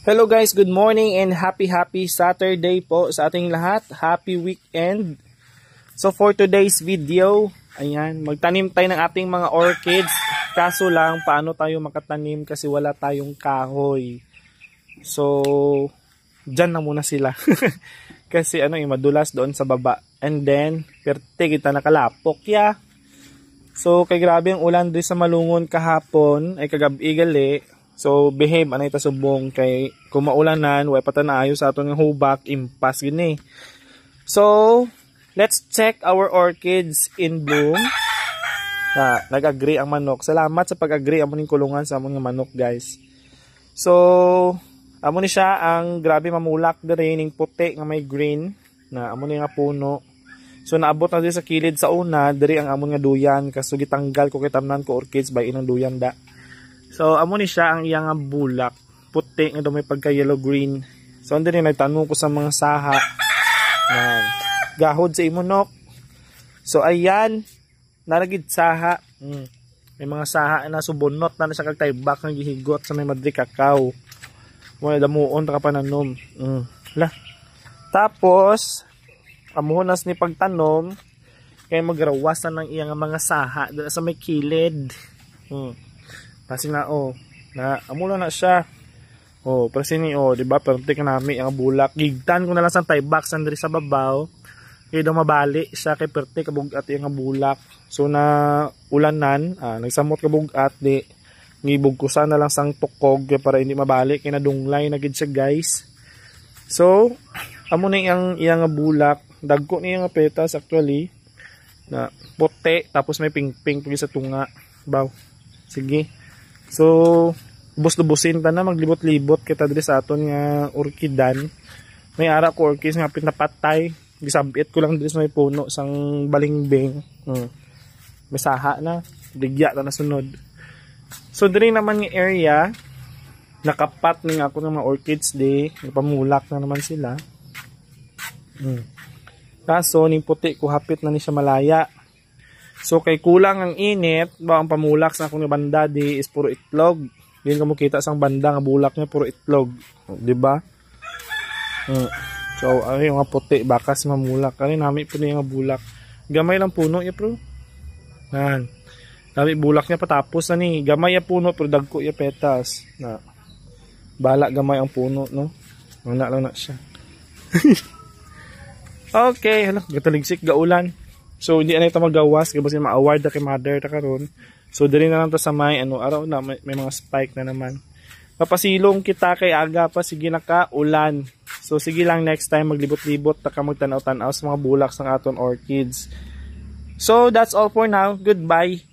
Hello guys, good morning and happy Saturday po sa ating lahat. Happy weekend. So for today's video, ayan, magtanim tayo ng ating mga orchids. Kaso lang, paano tayo makatanim kasi wala tayong kahoy. So, dyan na muna sila. Kasi madulas doon sa baba. And then, perte kita nakalapok ya. So, kay grabe ang ulan doon sa Malungon kahapon, ay kagabi gali. So, behave, anay tasubong kay kung maulanan, way patanaayo sa aton ng hubak, impas gini. So, let's check our orchids in bloom. Nag-agree ang manok. Salamat sa pag-agree amo ning kulungan sa among manok, guys. So, amo ni siya ang grabe mamulak diri ning puti nga may green na amo ni nga puno. So, naabot na diri sa kilid sa una, diri ang amon nga duyan kaso gitanggal ko kay tamnan ko orchids by inang duyan da. So, amo ni siya ang iyang bulak. Puti nga daw may pagka yellow green. So, andun rin nagtanong ko sa mga saha. Yan. Gahod sa imunok. So, ayan. Nalagid saha. May mga saha na subunot na siya kagtaybak ng gihigot sa may madri kakao. Wala damuon ta kapananom. Tapos, amuhunas ni pagtanom kaya magrawasan ng iyang mga saha sa may kilid. Kasi na na amula na siya. Kasi ni di ba? Perte ka nami ang bulak. Gigtan ko na lang sa tie box andri sa babaw. Kaya daw mabali siya kay perte kabugat yung bulak. So na ulanan, nagsamot kabugat di ngibugkusan na lang sang tukog para hindi mabali kay nadunglay na gid siya, guys. So amo na iyang bulak. Dagko niya nga petas actually na puti tapos may pink-pink pagi sa tunga. Baw. Sige. So, bus-busin ta na, maglibot-libot kita diri sa aton nga orchidan. May ara ko orchids nga pinapatay. Gisabit ko lang diri sa may puno sang balingbing. May saha na, digya na nasunod. So, diri naman nga area, nakapat ning ako ng mga orchids di, pamulak na naman sila. Kaso, ning puti ko hapit na ni siya malaya. So kay kulang ang init, ba ang pamulak sa akong banda di is puro itlog. Diyan ka mo kita sang banda nga bulak niya puro itlog, di ba? So yung nga puti bakas mamulak. Kani nami puno yung bulak. Gamay lang puno ya, bro. Nan. Nami bulak niya patapos na ni. Gamay ya puno pero dagko ya petas. Na. Bala gamay ang puno, no. Wala lang na siya. Okay, hala, gataligsik gaulan. So hindi na ito magawas kasi ma-award na kay mother ta karon. So diri na lang to sa may araw na may mga spike na naman. Papasilong kita kay aga pa sige na ka ulan. So sige lang next time maglibot-libot ta ka magtanaw-tanaw sa mga bulak sang aton orchids. So that's all for now. Goodbye.